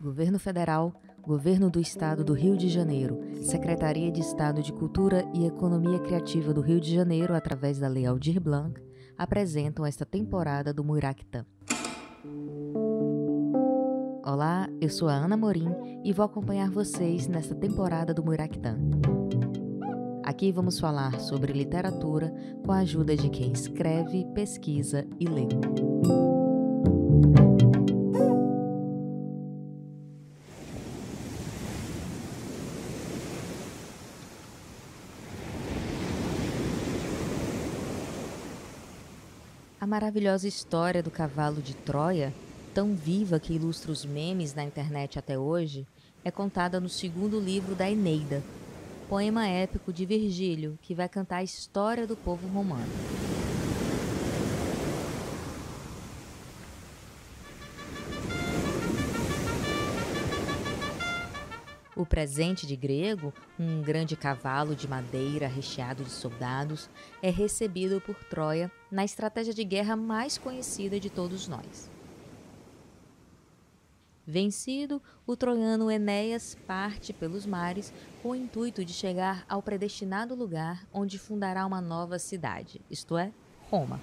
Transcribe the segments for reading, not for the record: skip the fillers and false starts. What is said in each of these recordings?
Governo Federal, Governo do Estado do Rio de Janeiro, Secretaria de Estado de Cultura e Economia Criativa do Rio de Janeiro, através da Lei Aldir Blanc, apresentam esta temporada do Muiractã. Olá, eu sou a Ana Morim e vou acompanhar vocês nesta temporada do Muiractã. Aqui vamos falar sobre literatura com a ajuda de quem escreve, pesquisa e lê. A maravilhosa história do cavalo de Troia, tão viva que ilustra os memes na internet até hoje, é contada no segundo livro da Eneida, poema épico de Virgílio que vai cantar a história do povo romano. O presente de grego, um grande cavalo de madeira recheado de soldados, é recebido por Troia na estratégia de guerra mais conhecida de todos nós. Vencido, o troiano Enéas parte pelos mares com o intuito de chegar ao predestinado lugar onde fundará uma nova cidade, isto é, Roma.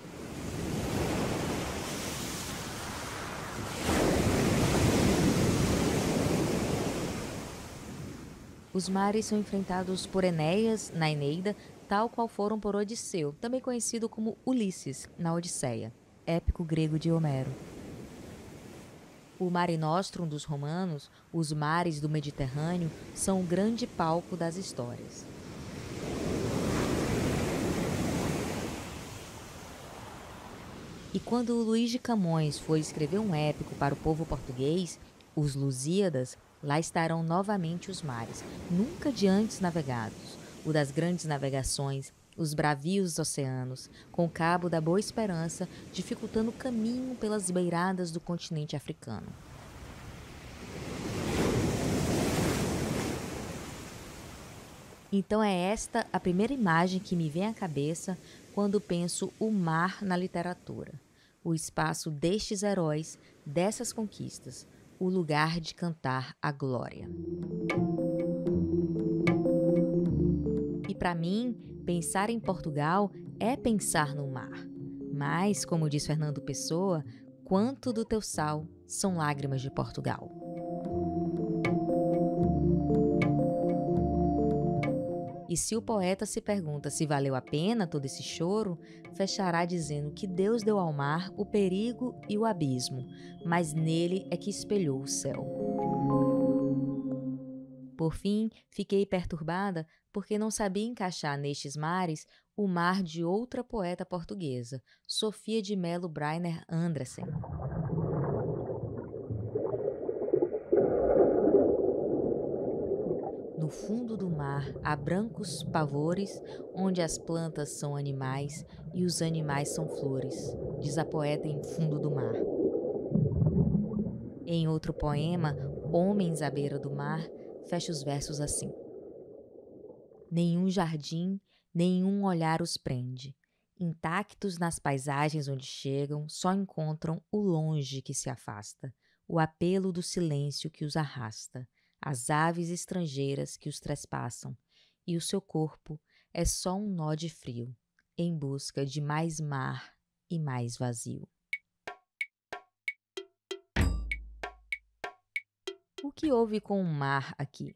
Os mares são enfrentados por Enéas, na Eneida, tal qual foram por Odisseu, também conhecido como Ulisses, na Odisseia, épico grego de Homero. O Mare Nostrum dos romanos, os mares do Mediterrâneo, são o grande palco das histórias. E quando Luís de Camões for escrever um épico para o povo português, os Lusíadas, lá estarão novamente os mares, nunca de antes navegados, o das grandes navegações, os bravios oceanos, com o cabo da Boa Esperança, dificultando o caminho pelas beiradas do continente africano. Então é esta a primeira imagem que me vem à cabeça quando penso o mar na literatura. O espaço destes heróis, dessas conquistas, o lugar de cantar a glória. E para mim, pensar em Portugal é pensar no mar. Mas, como diz Fernando Pessoa, quanto do teu sal são lágrimas de Portugal. E se o poeta se pergunta se valeu a pena todo esse choro, fechará dizendo que Deus deu ao mar o perigo e o abismo, mas nele é que espelhou o céu. Por fim, fiquei perturbada porque não sabia encaixar nestes mares o mar de outra poeta portuguesa, Sofia de Mello Breyner Andressen. No fundo do mar há brancos pavores, onde as plantas são animais e os animais são flores, diz a poeta em Fundo do Mar. Em outro poema, Homens à beira do mar, fecha os versos assim: nenhum jardim, nenhum olhar os prende. Intactos nas paisagens onde chegam, só encontram o longe que se afasta, o apelo do silêncio que os arrasta, as aves estrangeiras que os trespassam, e o seu corpo é só um nó de frio, em busca de mais mar e mais vazio. O que houve com o mar aqui?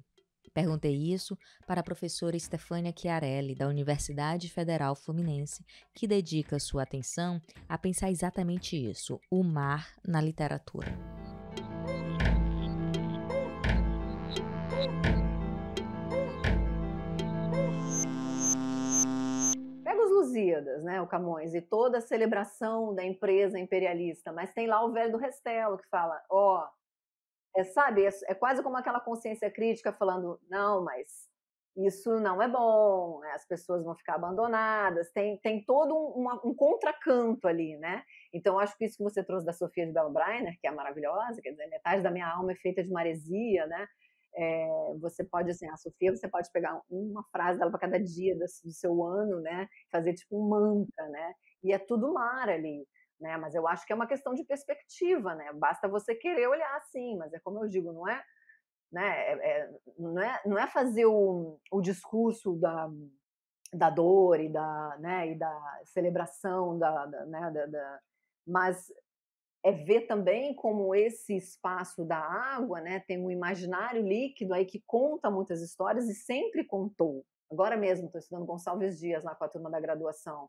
Perguntei isso para a professora Stefânia Chiarelli, da Universidade Federal Fluminense, que dedica sua atenção a pensar exatamente isso, o mar na literatura. Pega os Lusíadas, né, o Camões, e toda a celebração da empresa imperialista, mas tem lá o velho do Restelo que fala, ó, sabe, é quase como aquela consciência crítica falando, não, mas isso não é bom, né, as pessoas vão ficar abandonadas, tem todo um contracanto ali, né? Então, acho que isso que você trouxe da Sofia de Bello Breiner, que é maravilhosa, quer dizer, metade da minha alma é feita de maresia, né? Você pode, assim, a Sofia, você pode pegar uma frase dela para cada dia do seu ano, né? Fazer tipo um mantra, né? E é tudo mar ali. né, mas eu acho que é uma questão de perspectiva, né, basta você querer olhar assim, mas é como eu digo, não é, né, não é fazer o discurso da dor e da, né, e da celebração né, mas é ver também como esse espaço da água, né, tem um imaginário líquido aí que conta muitas histórias e sempre contou. Agora mesmo estou estudando Gonçalves Dias lá com a turma da graduação.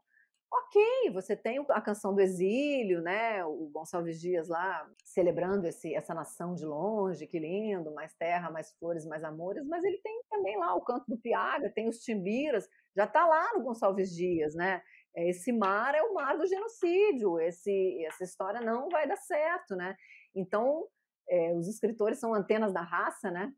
Ok, você tem a canção do exílio, né? O Gonçalves Dias lá celebrando essa nação de longe, que lindo, mais terra, mais flores, mais amores, mas ele tem também lá o canto do Piaga, tem os timbiras, já está lá no Gonçalves Dias, né? Esse mar é o mar do genocídio, essa história não vai dar certo, né? Então, os escritores são antenas da raça, né?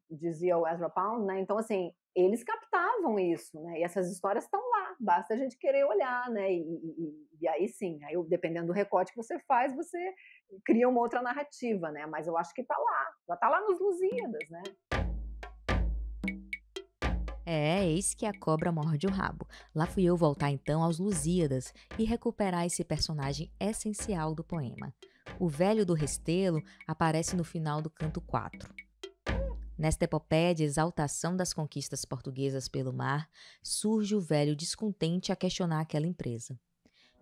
Dizia o Ezra Pound, né? Então, assim, eles captavam isso, né? E essas histórias estão lá, basta a gente querer olhar, né? E aí sim, aí, dependendo do recorte que você faz, você cria uma outra narrativa, né? Mas eu acho que está lá, já está lá nos Lusíadas, né? Eis que a cobra morde o rabo. Lá fui eu voltar então aos Lusíadas e recuperar esse personagem essencial do poema. O velho do Restelo aparece no final do canto 4. Nesta epopeia de exaltação das conquistas portuguesas pelo mar, surge o velho descontente a questionar aquela empresa.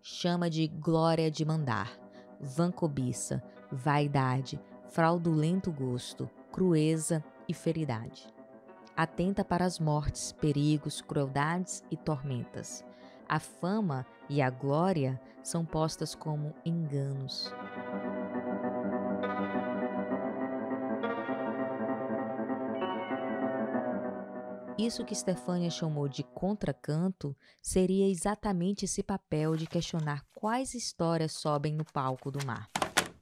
Chama de glória de mandar, vã cobiça, vaidade, fraudulento gosto, crueza e feridade. Atenta para as mortes, perigos, crueldades e tormentas. A fama e a glória são postas como enganos. Isso que Stefânia chamou de contracanto seria exatamente esse papel de questionar quais histórias sobem no palco do mar.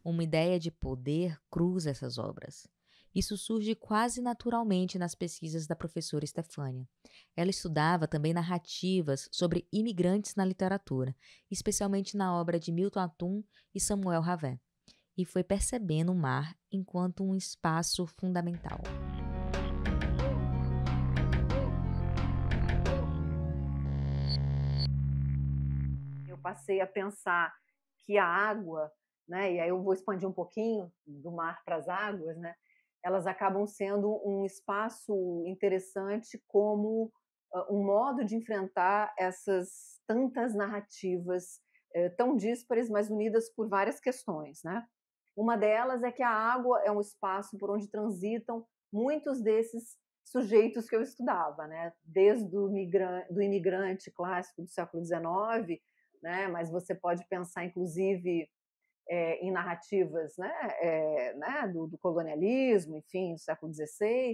Uma ideia de poder cruza essas obras. Isso surge quase naturalmente nas pesquisas da professora Stefânia. Ela estudava também narrativas sobre imigrantes na literatura, especialmente na obra de Milton Atum e Samuel Ravet, e foi percebendo o mar enquanto um espaço fundamental. Eu passei a pensar que a água, né, e aí eu vou expandir um pouquinho do mar para as águas, né, elas acabam sendo um espaço interessante como um modo de enfrentar essas tantas narrativas tão díspares, mas unidas por várias questões, né? Uma delas é que a água é um espaço por onde transitam muitos desses sujeitos que eu estudava, né? Desde do imigrante clássico do século XIX, né? Mas você pode pensar, inclusive, em narrativas, né, do colonialismo, enfim, do século XVI,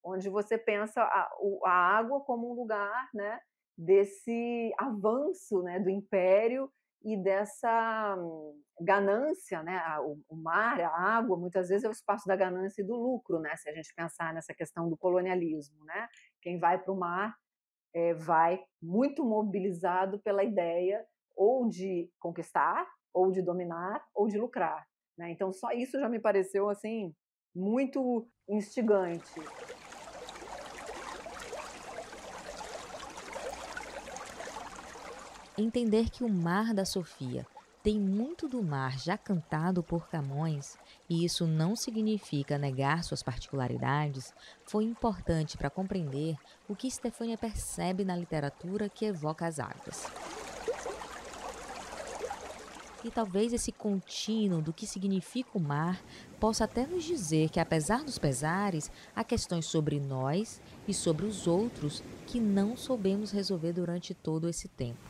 onde você pensa a água como um lugar, né, desse avanço, né, do império e dessa ganância, né, o mar, a água, muitas vezes é o espaço da ganância e do lucro, né, se a gente pensar nessa questão do colonialismo, né, quem vai para o mar vai muito mobilizado pela ideia ou de conquistar, ou de dominar, ou de lucrar, né? Então só isso já me pareceu assim muito instigante. Entender que o Mar da Sofia tem muito do mar já cantado por Camões, e isso não significa negar suas particularidades, foi importante para compreender o que Stefânia percebe na literatura que evoca as águas. E talvez esse contínuo do que significa o mar possa até nos dizer que, apesar dos pesares, há questões sobre nós e sobre os outros que não soubemos resolver durante todo esse tempo.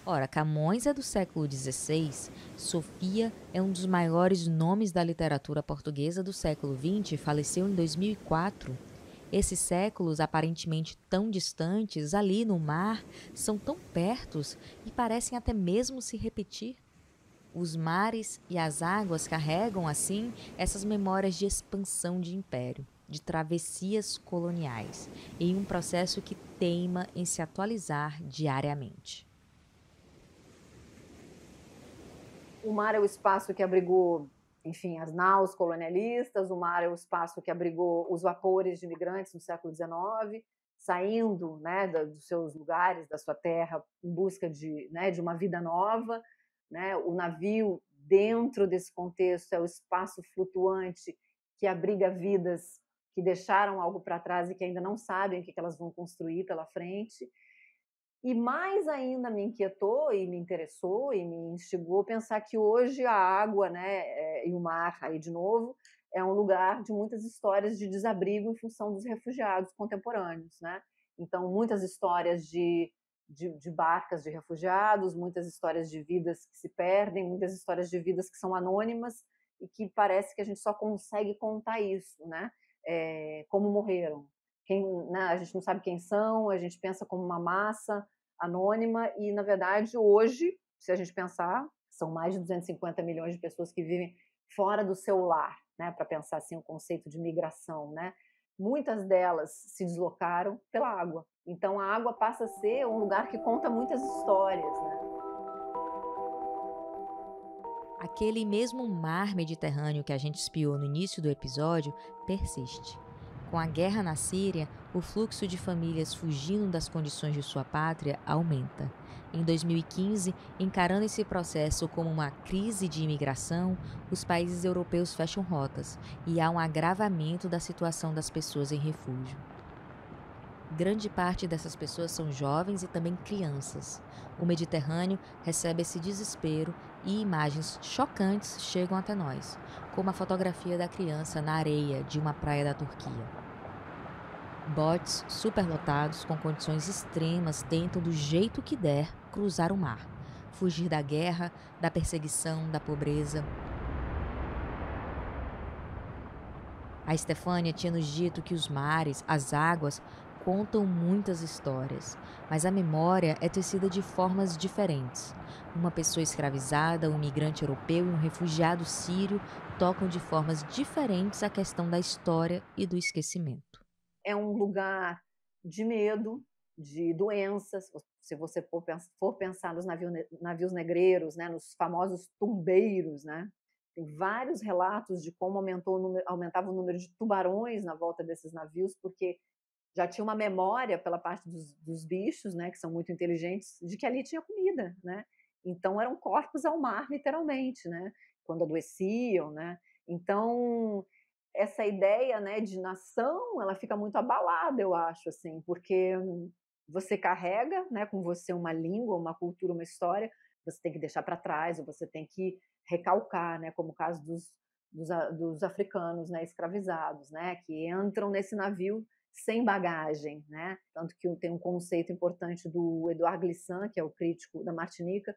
Ora, Camões é do século XVI, Sofia é um dos maiores nomes da literatura portuguesa do século XX e faleceu em 2004. Esses séculos, aparentemente tão distantes, ali no mar, são tão pertos e parecem até mesmo se repetir. Os mares e as águas carregam, assim, essas memórias de expansão de império, de travessias coloniais, em um processo que teima em se atualizar diariamente. O mar é o espaço que abrigou, enfim, as naus colonialistas, o mar é o espaço que abrigou os vapores de imigrantes no século XIX, saindo, né, dos seus lugares, da sua terra, em busca de, né, de uma vida nova, né? O navio, dentro desse contexto, é o espaço flutuante que abriga vidas que deixaram algo para trás e que ainda não sabem o que elas vão construir pela frente. E mais ainda me inquietou e me interessou e me instigou a pensar que hoje a água, né, e o mar, aí de novo, é um lugar de muitas histórias de desabrigo em função dos refugiados contemporâneos, né? Então, muitas histórias de barcas de refugiados, muitas histórias de vidas que se perdem, muitas histórias de vidas que são anônimas e que parece que a gente só consegue contar isso, né? Como morreram. Né, a gente não sabe quem são, a gente pensa como uma massa anônima e, na verdade, hoje, se a gente pensar, são mais de 250 milhões de pessoas que vivem fora do seu lar, né, para pensar assim o conceito de migração, né? Muitas delas se deslocaram pela água. Então a água passa a ser um lugar que conta muitas histórias, né? Aquele mesmo mar Mediterrâneo que a gente espiou no início do episódio persiste. Com a guerra na Síria, o fluxo de famílias fugindo das condições de sua pátria aumenta. Em 2015, encarando esse processo como uma crise de imigração, os países europeus fecham rotas e há um agravamento da situação das pessoas em refúgio. Grande parte dessas pessoas são jovens e também crianças. O Mediterrâneo recebe esse desespero e imagens chocantes chegam até nós, como a fotografia da criança na areia de uma praia da Turquia. Botes superlotados com condições extremas tentam do jeito que der cruzar o mar, fugir da guerra, da perseguição, da pobreza. A Stefânia tinha nos dito que os mares, as águas, contam muitas histórias, mas a memória é tecida de formas diferentes. Uma pessoa escravizada, um imigrante europeu e um refugiado sírio tocam de formas diferentes a questão da história e do esquecimento. É um lugar de medo, de doenças. Se você for pensar nos navios negreiros, né, nos famosos tumbeiros, né? Tem vários relatos de como aumentava o número de tubarões na volta desses navios, porque já tinha uma memória pela parte dos bichos, né, que são muito inteligentes, de que ali tinha comida, né? Então eram corpos ao mar, literalmente, né? Quando adoeciam, né? Então essa ideia, né, de nação, ela fica muito abalada, eu acho, assim, porque você carrega, né, com você uma língua, uma cultura, uma história, você tem que deixar para trás, ou você tem que recalcar, né, como o caso dos africanos, né, escravizados, né, que entram nesse navio sem bagagem, né? Tanto que tem um conceito importante do Edouard Glissant, que é o crítico da Martinica,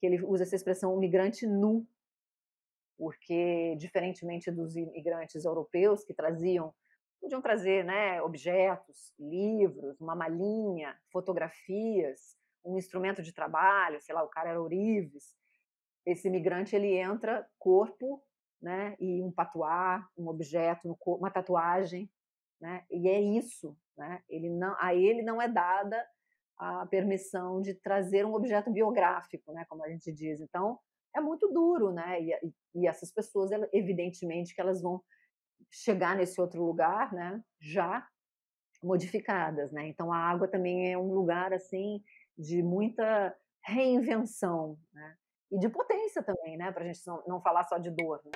que ele usa essa expressão o migrante nu, porque, diferentemente dos imigrantes europeus que podiam trazer, né, objetos, livros, uma malinha, fotografias, um instrumento de trabalho, sei lá, o cara era ourives. Esse imigrante, ele entra corpo, né, e um patuá, um objeto, uma tatuagem, né, e é isso, né? A ele não é dada a permissão de trazer um objeto biográfico, né, como a gente diz. Então, é muito duro, né? E essas pessoas, evidentemente, que elas vão chegar nesse outro lugar, né, já modificadas, né? Então, a água também é um lugar assim de muita reinvenção, né? E de potência também, né? Para a gente não falar só de dor, né?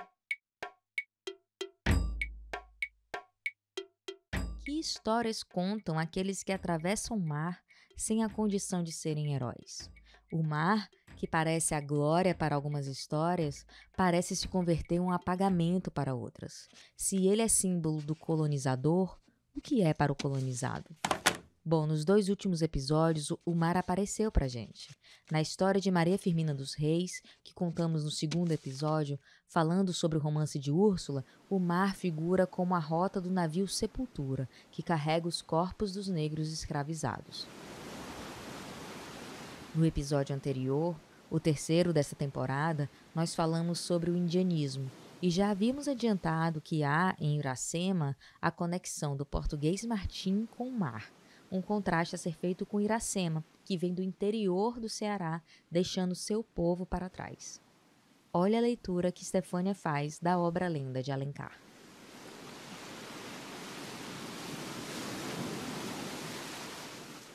Que histórias contam aqueles que atravessam o mar sem a condição de serem heróis? O mar, que parece a glória para algumas histórias, parece se converter em um apagamento para outras. Se ele é símbolo do colonizador, o que é para o colonizado? Bom, nos 2 últimos episódios, o mar apareceu pra gente. Na história de Maria Firmina dos Reis, que contamos no 2º episódio, falando sobre o romance de Úrsula, o mar figura como a rota do navio Sepultura, que carrega os corpos dos negros escravizados. No episódio anterior, o 3º dessa temporada, nós falamos sobre o indianismo, e já havíamos adiantado que há, em Iracema, a conexão do português Martim com o mar. Um contraste a ser feito com Iracema, que vem do interior do Ceará, deixando seu povo para trás. Olha a leitura que Stefânia faz da obra Lenda de Alencar.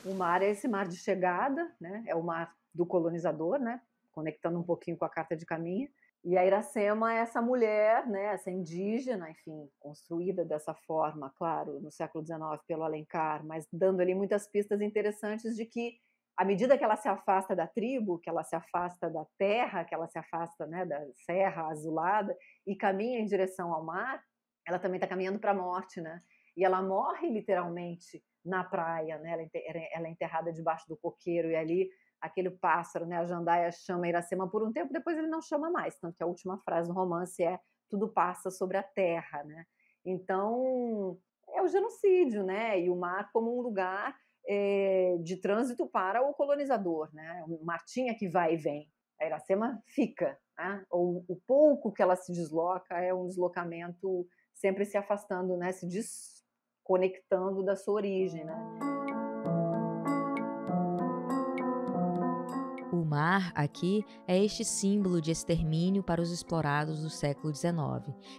O mar é esse mar de chegada, né, é o mar do colonizador, né, conectando um pouquinho com a carta de caminho. E a Iracema é essa mulher, né, essa indígena, enfim, construída dessa forma, claro, no século XIX pelo Alencar, mas dando ali muitas pistas interessantes de que, à medida que ela se afasta da tribo, que ela se afasta da terra, que ela se afasta, né, da serra azulada e caminha em direção ao mar, ela também está caminhando para a morte, né? E ela morre literalmente na praia, né? Ela é enterrada debaixo do coqueiro e ali aquele pássaro, né, a jandaia chama Iracema por um tempo, depois ele não chama mais, tanto que a última frase do romance é tudo passa sobre a terra, né? Então, é o genocídio, né? E o mar como um lugar de trânsito para o colonizador, né? O mar tinha que vai e vem, a Iracema fica, né? O pouco que ela se desloca é um deslocamento sempre se afastando, né? Se desconectando da sua origem, né? O mar, aqui, é este símbolo de extermínio para os explorados do século XIX.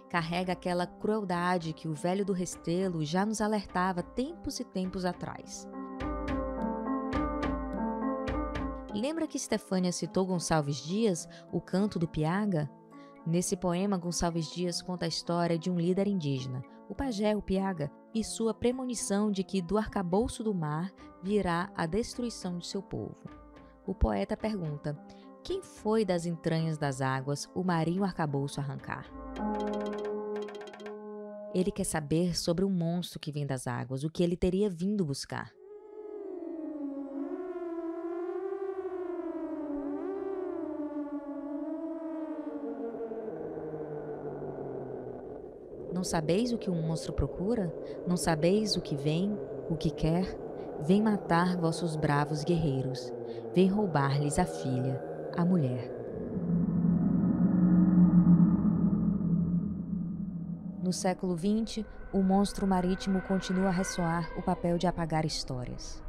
Carrega aquela crueldade que o velho do Restelo já nos alertava tempos e tempos atrás. Lembra que Stefânia citou Gonçalves Dias, o Canto do Piaga? Nesse poema, Gonçalves Dias conta a história de um líder indígena, o pajé, o Piaga, e sua premonição de que do arcabouço do mar virá a destruição de seu povo. O poeta pergunta: quem foi das entranhas das águas o marinho arcabouço arrancar? Ele quer saber sobre um monstro que vem das águas, o que ele teria vindo buscar. Não sabeis o que um monstro procura? Não sabeis o que vem, o que quer? Vem matar vossos bravos guerreiros. Vem roubar-lhes a filha, a mulher. No século XX, o monstro marítimo continua a ressoar o papel de apagar histórias.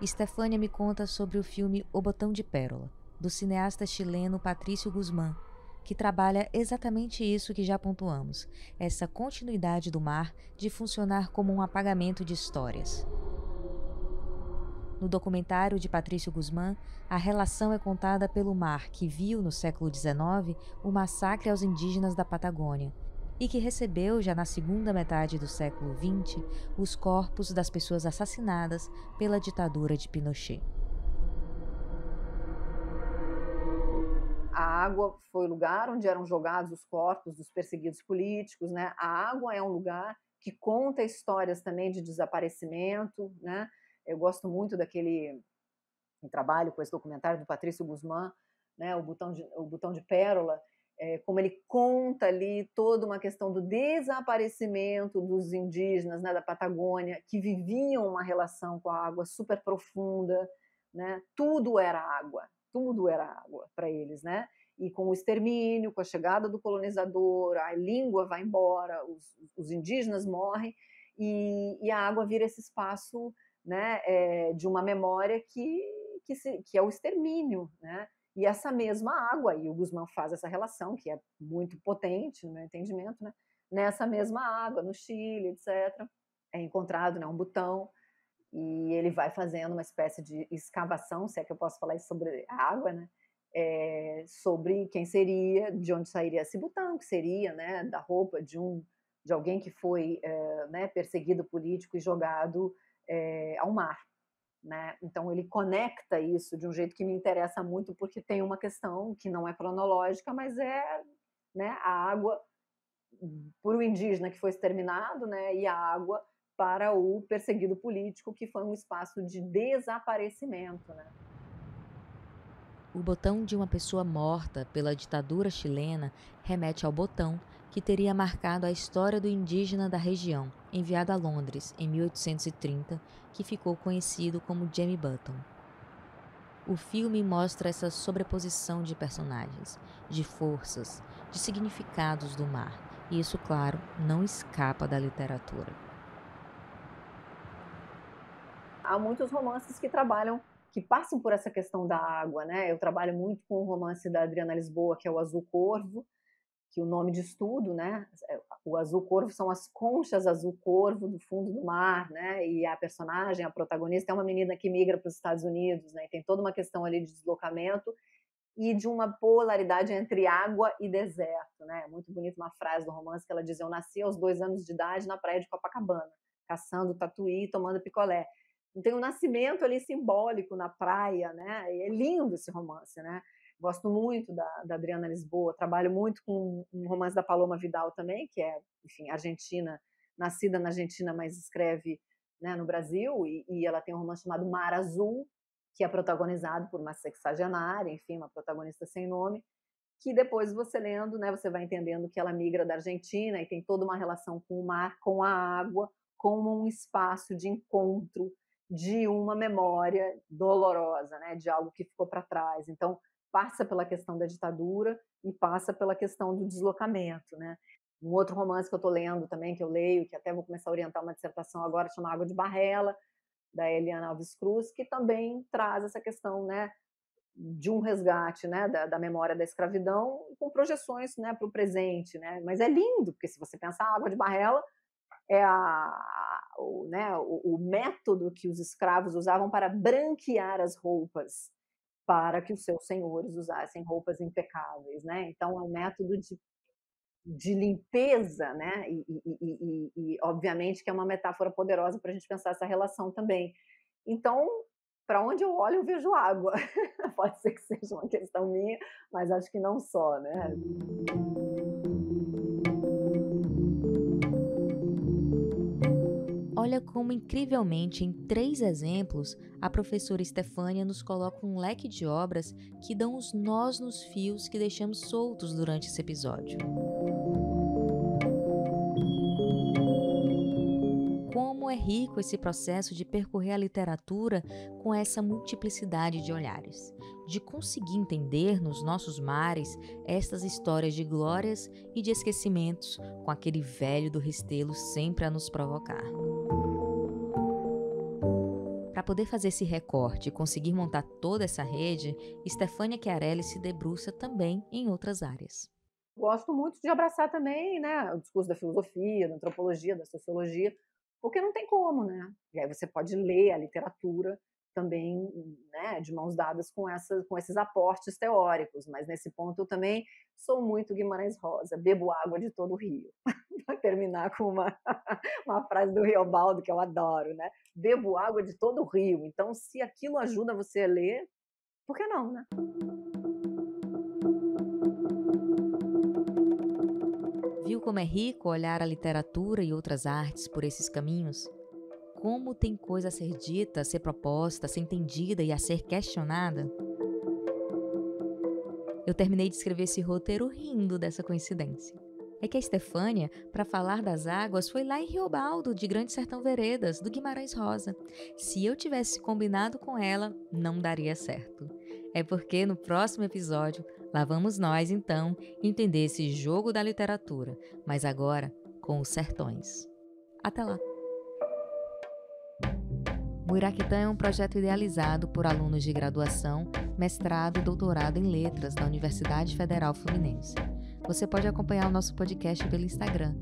Estefânia me conta sobre o filme O Botão de Pérola, do cineasta chileno Patrício Guzmán, que trabalha exatamente isso que já pontuamos, essa continuidade do mar de funcionar como um apagamento de histórias. No documentário de Patrício Guzmán, a relação é contada pelo mar que viu, no século XIX, o massacre aos indígenas da Patagônia e que recebeu, já na segunda metade do século XX, os corpos das pessoas assassinadas pela ditadura de Pinochet. A água foi o lugar onde eram jogados os corpos dos perseguidos políticos, né? A água é um lugar que conta histórias também de desaparecimento, né? Eu gosto muito daquele trabalho com esse documentário do Patrício Guzmán, né? O Botão de Pérola, como ele conta ali toda uma questão do desaparecimento dos indígenas, né, da Patagônia, que viviam uma relação com a água super profunda, né? Tudo era água para eles, né? E com o extermínio, com a chegada do colonizador, a língua vai embora, os indígenas morrem e a água vira esse espaço, né, de uma memória que é o extermínio, né? E essa mesma água, e o Guzmán faz essa relação, que é muito potente, no meu entendimento, né? Nessa mesma água, no Chile, etc., é encontrado, né, um botão, e ele vai fazendo uma espécie de escavação, se é que eu posso falar isso sobre a água, né? Sobre quem seria, de onde sairia esse botão, que seria, né, da roupa de alguém que foi, né, perseguido político e jogado ao mar. Né? Então ele conecta isso de um jeito que me interessa muito, porque tem uma questão que não é cronológica, mas é, né, a água para o indígena que foi exterminado, né, e a água para o perseguido político, que foi um espaço de desaparecimento. Né? O botão de uma pessoa morta pela ditadura chilena remete ao botão que teria marcado a história do indígena da região, enviado a Londres em 1830, que ficou conhecido como Jamie Button. O filme mostra essa sobreposição de personagens, de forças, de significados do mar, e isso, claro, não escapa da literatura. Há muitos romances que passam por essa questão da água, né? Eu trabalho muito com o romance da Adriana Lisboa, que é o Azul Corvo, que o nome de estudo, né, o azul corvo são as conchas azul corvo do fundo do mar, né, e a personagem, a protagonista, é uma menina que migra para os Estados Unidos, né, e tem toda uma questão ali de deslocamento e de uma polaridade entre água e deserto, né, muito bonita uma frase do romance que ela diz: eu nasci aos 2 anos de idade na praia de Copacabana, caçando tatuí e tomando picolé. Então tem um nascimento ali simbólico na praia, né, e é lindo esse romance, né. Gosto muito da Adriana Lisboa, trabalho muito com um romance da Paloma Vidal também, que é, enfim, argentina, nascida na Argentina, mas escreve, né, no Brasil, e ela tem um romance chamado Mar Azul, que é protagonizado por uma sexagenária, enfim, uma protagonista sem nome, que depois você lendo, né, você vai entendendo que ela migra da Argentina e tem toda uma relação com o mar, com a água, como um espaço de encontro de uma memória dolorosa, né, de algo que ficou para trás. Então, passa pela questão da ditadura e passa pela questão do deslocamento, né. Um outro romance que eu estou lendo também, que eu leio, que até vou começar a orientar uma dissertação agora, chama Água de Barrela, da Eliana Alves Cruz, que também traz essa questão, né, de um resgate, né, da memória da escravidão, com projeções, né, para o presente, né. Mas é lindo, porque se você pensar, a Água de Barrela é né, o método que os escravos usavam para branquear as roupas, para que os seus senhores usassem roupas impecáveis, né. Então é um método de limpeza, né, e obviamente que é uma metáfora poderosa para a gente pensar essa relação também. Então, para onde eu olho eu vejo água. Pode ser que seja uma questão minha, mas acho que não só, né. Olha como, incrivelmente, em 3 exemplos, a professora Estefânia nos coloca um leque de obras que dão os nós nos fios que deixamos soltos durante esse episódio. Como é rico esse processo de percorrer a literatura com essa multiplicidade de olhares, de conseguir entender nos nossos mares estas histórias de glórias e de esquecimentos, com aquele velho do Restelo sempre a nos provocar. Para poder fazer esse recorte e conseguir montar toda essa rede, Stefania Chiarelli se debruça também em outras áreas. Gosto muito de abraçar também, né, o discurso da filosofia, da antropologia, da sociologia, porque não tem como, né. E aí você pode ler a literatura também, né, de mãos dadas com esses aportes teóricos, mas nesse ponto eu também sou muito Guimarães Rosa, bebo água de todo o rio. Para terminar com uma frase do Riobaldo que eu adoro, né, bebo água de todo o rio, então se aquilo ajuda você a ler, por que não, né? Viu como é rico olhar a literatura e outras artes por esses caminhos? Como tem coisa a ser dita, a ser proposta, a ser entendida e a ser questionada? Eu terminei de escrever esse roteiro rindo dessa coincidência. É que a Estefânia, para falar das águas, foi lá em Riobaldo, de Grande Sertão Veredas, do Guimarães Rosa. Se eu tivesse combinado com ela, não daria certo. É porque no próximo episódio, lá vamos nós, então, entender esse jogo da literatura, mas agora com os sertões. Até lá! Muiraquitã é um projeto idealizado por alunos de graduação, mestrado e doutorado em letras da Universidade Federal Fluminense. Você pode acompanhar o nosso podcast pelo Instagram,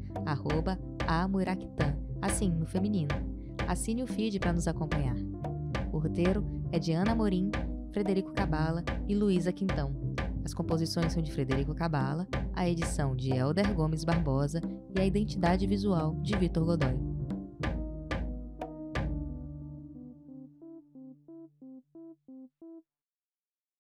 @amuiraquitã, assim, no feminino. Assine o feed para nos acompanhar. O roteiro é de Ana Amorim, Frederico Cabala e Luísa Quintão. As composições são de Frederico Cabala, a edição de Elder Gomes Barbosa e a identidade visual de Vitor Godoy.